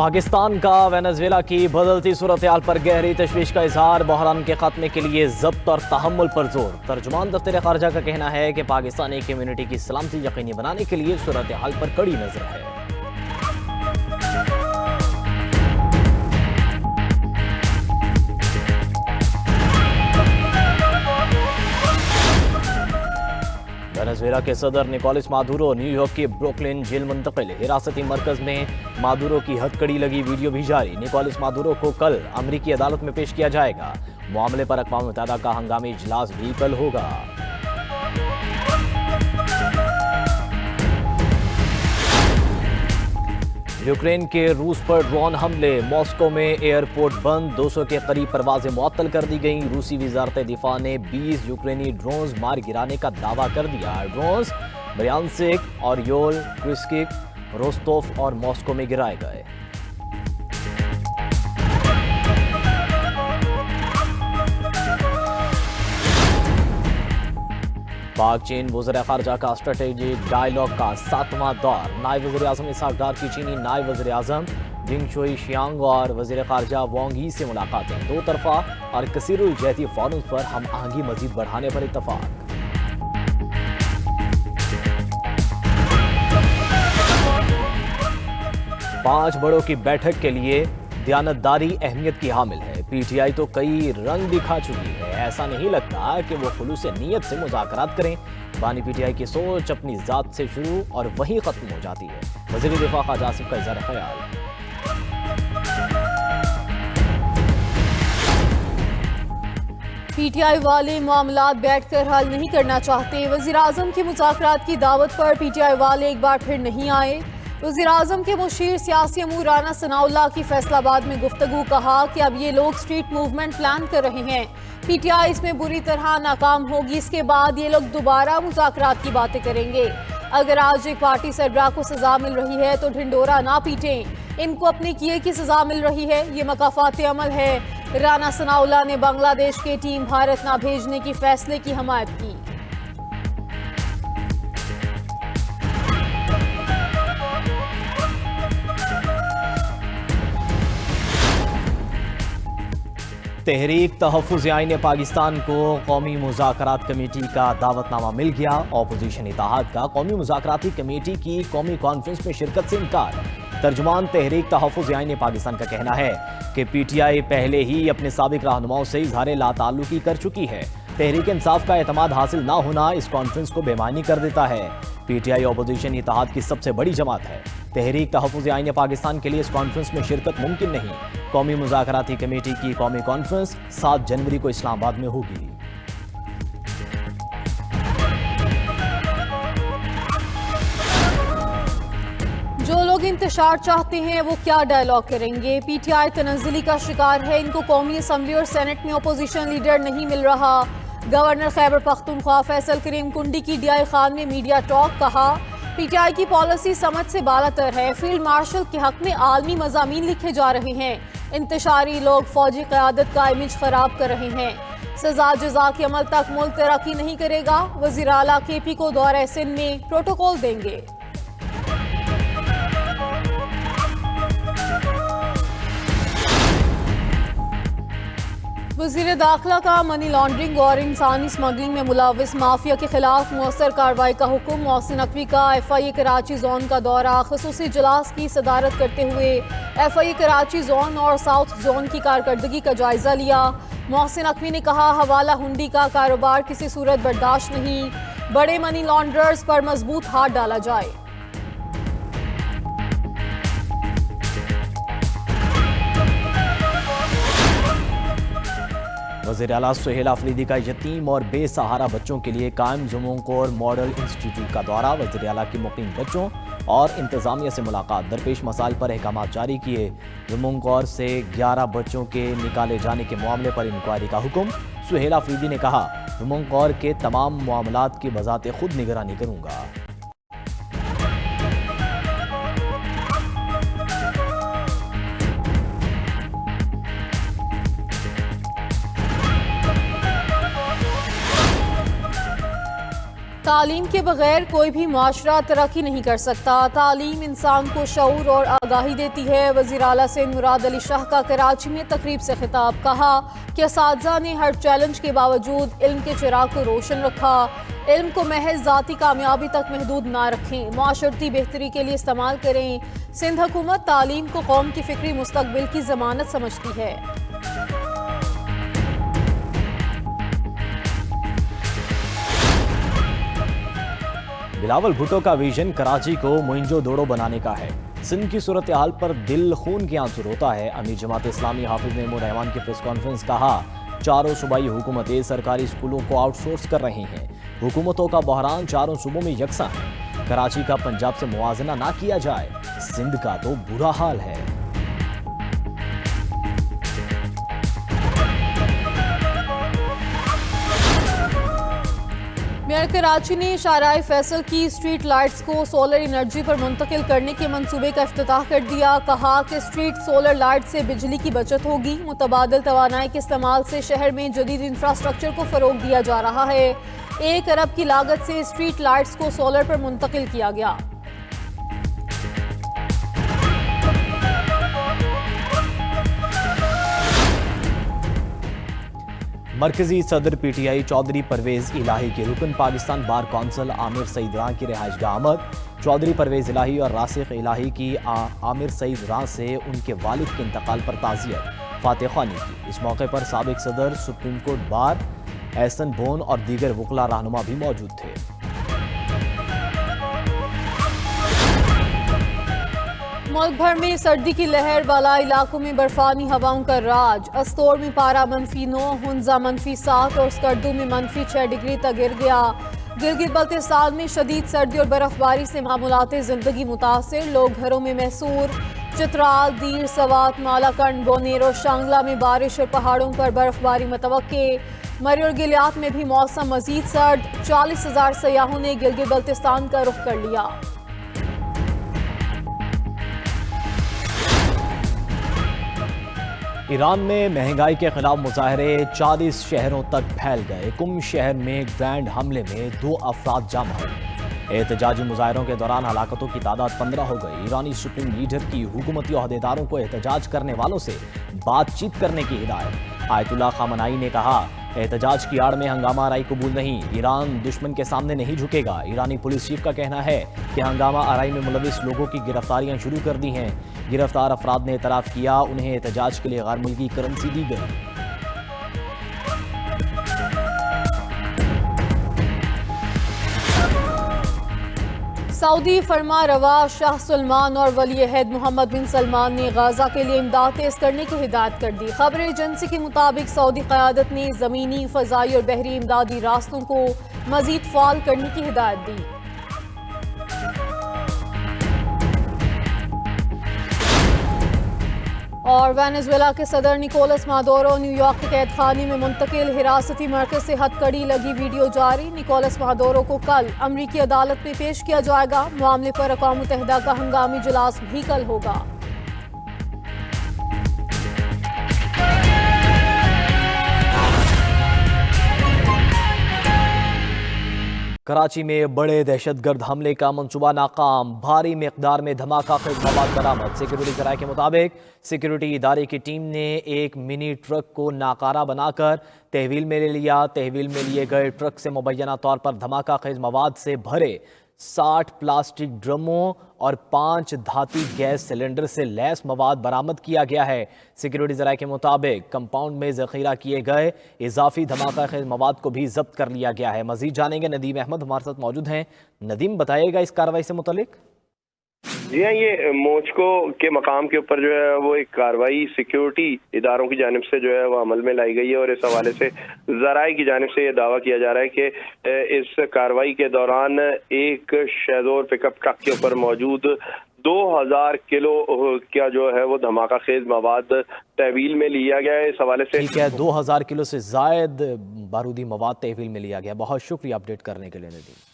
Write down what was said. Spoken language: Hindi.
पाकिस्तान का वेनेजुएला की बदलती सूरत हाल पर गहरी तशवीश का इजहार, बहरान के खात्मे के लिए ज़ब्त और तहम्मुल पर जोर। तर्जुमान दफ्तर खारजा का कहना है कि पाकिस्तानी कम्युनिटी की सलामती यकीनी बनाने के लिए सूरत हाल पर कड़ी नजर है। वेनेजुएला के सदर निकोलस मादुरो न्यूयॉर्क के ब्रुकलिन जेल मुंतकिल, हिरासती मरकज में मादुरो की हथकड़ी लगी वीडियो भी जारी। निकोलस मादुरो को कल अमरीकी अदालत में पेश किया जाएगा। मामले पर अक़वाम मुत्तहिदा का हंगामी इजलास भी कल होगा। यूक्रेन के रूस पर ड्रोन हमले, मॉस्को में एयरपोर्ट बंद, 200 के करीब परवाजें मुअत्तल कर दी गईं। रूसी वजारत दिफा ने 20 यूक्रेनी ड्रोन्स मार गिराने का दावा कर दिया। ड्रोन्स ब्रयांस्क और योल क्रिस्किक, रोस्तोव और मॉस्को में गिराए गए। पाक चीन वज़ीर ख़ारजा का स्ट्रेटेजिक डायलॉग का 7वां दौर, नायब वज़ीर आज़म इसहाक डार की चीनी नायब वज़ीर आज़म जिंग शुई शियांग और वज़ीर ख़ारजा वांग यी से मुलाकातें, दो तरफा और कसीरुल जहती फ़ोरम्स पर हम आहंगी मज़ीद बढ़ाने पर इत्तफ़ाक़। पांच बड़ों की बैठक के लिए दयानतदारी अहमियत की हामिल है। पीटीआई तो कई रंग दिखा चुकी है, ऐसा नहीं लगता कि वो खुलूस नीयत से मुज़ाकरात करें। बानी पीटीआई की सोच अपनी ज़ात से शुरू और वहीं ख़त्म हो जाती है। वज़ीर दिफ़ा ख़ाजा आसिफ का इज़हार ख़याल। पीटीआई वाले मामलात बैठकर हल नहीं करना चाहते। वज़ीर आज़म की मुज़ाकरात की दावत पर पीटीआई वाले एक बार फिर नहीं आए। वज़ीर आज़म के मुशीर सियासी अमूर राना सनाउल्लाह की फैसलाबाद में गुफ्तगू, कहा कि अब ये लोग स्ट्रीट मूवमेंट प्लान कर रहे हैं। पीटीआई इसमें बुरी तरह नाकाम होगी, इसके बाद ये लोग दोबारा मुज़ाकरात की बातें करेंगे। अगर आज एक पार्टी सरबराह को सजा मिल रही है तो ढिंडोरा ना पीटें, इनको अपने किए की सजा मिल रही है, ये मकाफात अमल है। राना सनाउल्लाह ने बांग्लादेश के टीम भारत ना भेजने की फैसले की हमायत की। तहरीक तहफ़्फ़ुज़ आईन पाकिस्तान को कौमी मुज़ाकरात कमेटी का दावतनामा मिल गया। अपोजिशन इत्तेहाद का कौमी मुज़ाकराती कमेटी की कौमी कॉन्फ्रेंस में शिरकत से इनकार। तर्जुमान तहरीक तहफ़्फ़ुज़ आईन पाकिस्तान का कहना है कि पीटीआई पहले ही अपने साबिक रहनुमाओं से इज़हार लाताल्लुकी कर चुकी है। तहरीक इंसाफ का एतमाद हासिल ना होना इस कॉन्फ्रेंस को बेमानी कर देता है। पीटीआई अपोजिशन इत्तेहाद की सबसे बड़ी जमात है। तहरीक तहफ़्फ़ुज़ आईन पाकिस्तान के लिए इस कॉन्फ्रेंस में शिरकत मुमकिन नहीं। कौमी मुज़ाकराती कमेटी की कौमी कॉन्फ्रेंस 7 जनवरी को इस्लामाबाद में होगी। जो लोग इंतशार चाहते हैं वो क्या डायलॉग करेंगे। पीटीआई तनज़्ज़ुली का शिकार है, इनको कौमी असम्बली और सेनेट में अपोजिशन लीडर नहीं मिल रहा। गवर्नर खैबर पख्तूनख्वा फैसल करीम कुंडी की डीआई खान में मीडिया टॉक, कहा पीटीआई की पॉलिसी समझ से बालातर है। फील्ड मार्शल के हक में आलमी मज़ामीन लिखे जा रहे हैं। इंतशारी लोग फौजी क़यादत का इमेज खराब कर रहे हैं। सजा जजा के अमल तक मुल्क तरक्की नहीं करेगा। वज़ीर आला केपी को दौरा सिंध में प्रोटोकॉल देंगे। वज़ीर दाखिला का मनी लॉन्ड्रिंग और इंसानी स्मगलिंग में मुलविस माफिया के खिलाफ मुअस्सर कार्रवाई का हुक्म। मोहसिन नकवी का FIA कराची जोन का दौरा, खसूसी इजलास की सदारत करते हुए FIA कराची जोन और साउथ जोन की कारकर्दगी का जायजा लिया। मोहसिन नकवी ने कहा हवाला हुंडी का कारोबार किसी सूरत बर्दाश्त नहीं, बड़े मनी लॉन्ड्रर्स पर मजबूत हाथ डाला जाए। वज़ीर आला सुहेल अफरीदी का यतीम और बेसहारा बच्चों के लिए कायम जुम्मनकोर मॉडल इंस्टीट्यूट का दौरा। वज़ीर आला की मुक़ीम बच्चों और इंतज़ामिया से मुलाकात, दरपेश मसाइल पर अहकाम जारी किए। जुम्मनकोर से 11 बच्चों के निकाले जाने के मामले पर इंक्वायरी का हुक्म। सुहेल अफरीदी ने कहा जुम्मनकोर के तमाम मामलात की बज़ाते खुद निगरानी करूँगा। तालीम के बगैर कोई भी मुआशरा तरक्की नहीं कर सकता। तालीम इंसान को शऊर और आगाही देती है। वज़ीर आला सिंध मुराद अली शाह का कराची में तकरीब से खिताब। कहा कि असातिज़ा ने हर चैलेंज के बावजूद इल्म के चिराग को रोशन रखा। इल्म को महज ज़ाती कामयाबी तक महदूद ना रखें, मुआशरती बेहतरी के लिए इस्तेमाल करें। सिंध हुकूमत तालीम को कौम की फ़िक्री मुस्तकबिल की ज़मानत समझती है। बिलावल भुट्टो का विजन कराची को मोइंजो दोड़ो बनाने का है। सिंध की सूरत हाल पर दिल खून के आंसू रोता है। अमीर जमात इस्लामी हाफिज नेमूर रहमान की प्रेस कॉन्फ्रेंस। कहा चारों सूबाई हुकूमतें सरकारी स्कूलों को आउटसोर्स कर रही हैं। हुकूमतों का बहरान चारों सूबों में यकसा है। कराची का पंजाब से मुआजना ना किया जाए, सिंध का तो बुरा हाल है। मेयर कराची ने शाहराह फैसल की स्ट्रीट लाइट्स को सोलर एनर्जी पर मुंतकिल करने के मंसूबे का इफ्तिताह कर दिया। कहा कि स्ट्रीट सोलर लाइट से बिजली की बचत होगी। मुतबादिल तवानाई के इस्तेमाल से शहर में जदीद इंफ्रास्ट्रक्चर को फरोग दिया जा रहा है। 1 अरब की लागत से स्ट्रीट लाइट्स को सोलर पर मुंतकिल किया गया। मरकजी सदर पीटीआई चौधरी परवेज इलाही के रुकन पाकिस्तान बार कौंसिल आमिर सईद रां की रिहाइशगाह आमद। चौधरी परवेज इलाही और रासिक इलाही की आमिर सईद रां से उनके वालिद के इंतकाल पर ताज़ियत फातह ख्वानी की। इस मौके पर साबिक सदर supreme court bar Ehsan bone और दीगर वकला रहनुमा भी मौजूद थे। मुल्क भर में सर्दी की लहर, बाला इलाकों में बर्फानी हवाओं का राज। अस्तोर में पारा -9, हुंजा -7 और स्कर्दू में -6 डिग्री तक गिर गया। गिलगित बल्तिस्तान में शदीद सर्दी और बर्फबारी से मामूलाते जिंदगी मुतासिर, लोग घरों में महसूर। चित्राल, दीर, सवात, मालाकंड, बोनेरो, शांगला में बारिश और पहाड़ों पर बर्फबारी मुतवक्के। मरी और गिलियात में भी मौसम मजीद सर्द। 40,000 सयाहों ने गिलगित बल्तिस्तान का रुख कर लिया। ईरान में महंगाई के खिलाफ मुजाहरे 40 शहरों तक फैल गए। कुम शहर में ग्रैंड हमले में 2 अफराद जाम हुए। एहतजाजी मुजाहरों के दौरान हलाकतों की तादाद 15 हो गई। ईरानी सुप्रीम लीडर की हुकूमती ओहदेदारों को एहतजाज करने वालों से बातचीत करने की हिदायत। आयतुल्लाह खामनाई ने कहा एहतजाज की आड़ में हंगामा आराई कबूल नहीं, ईरान दुश्मन के सामने नहीं झुकेगा। ईरानी पुलिस चीफ का कहना है कि हंगामा आराई में मुलविस लोगों की गिरफ्तारियां शुरू कर दी हैं। गिरफ्तार अफराद ने एतराफ़ किया उन्हें एहतजाज के लिए गैर मुल्की करेंसी दी गई। सऊदी फरमा रवा शाह सलमान और वली अहद मोहम्मद बिन सलमान ने गाजा के लिए इमदाद तेज करने की हिदायत कर दी। खबर एजेंसी के मुताबिक सऊदी क़यादत ने ज़मीनी, फ़ज़ाई और बहरी इमदादी रास्तों को मज़ीद फ़ाल करने की हिदायत दी। और वेनेजुएला के सदर निकोलस मादुरो न्यूयॉर्क के कैद खाने में मुंतकिल, हिरासती मरकज से हथकड़ी लगी वीडियो जारी। निकोलस मादुरो को कल अमरीकी अदालत में पेश किया जाएगा। मामले पर अक़वाम मुत्तहिदा का हंगामी इजलास भी कल होगा। कराची में बड़े दहशतगर्द हमले का मंसूबा नाकाम, भारी मिकदार में धमाका खेज मवाद बरामद। सिक्योरिटी जराये के मुताबिक सिक्योरिटी इदारे की टीम ने एक मिनी ट्रक को नाकारा बनाकर तहवील में ले लिया। तहवील में लिए गए ट्रक से मुबैना तौर पर धमाका खेज मवाद से भरे 60 प्लास्टिक ड्रमों और 5 धाती गैस सिलेंडर से लैस मवाद बरामद किया गया है। सिक्योरिटी जराये के मुताबिक कंपाउंड में जखीरा किए गए इजाफी धमाका खेज मवाद को भी जब्त कर लिया गया है। मजीद जानेंगे, नदीम अहमद हमारे साथ मौजूद हैं। नदीम, बताइएगा इस कार्रवाई से मुतल्लिक। जी हाँ, ये मोचको के मकाम के ऊपर जो है वो एक कार्रवाई सिक्योरिटी इदारों की जानिब से जो है वो अमल में लाई गई है। और इस हवाले से ज़राए की जानिब से ये दावा किया जा रहा है कि इस कार्रवाई के दौरान एक शेज़ोर पिकअप ट्रक के ऊपर मौजूद 2000 किलो का जो है वो धमाका खेज मवाद तहवील में लिया गया है। इस हवाले से ठीक है, 2000 किलो से जायद बारूदी मवाद तहवील में लिया गया। बहुत शुक्रिया अपडेट करने के लिए नदीम।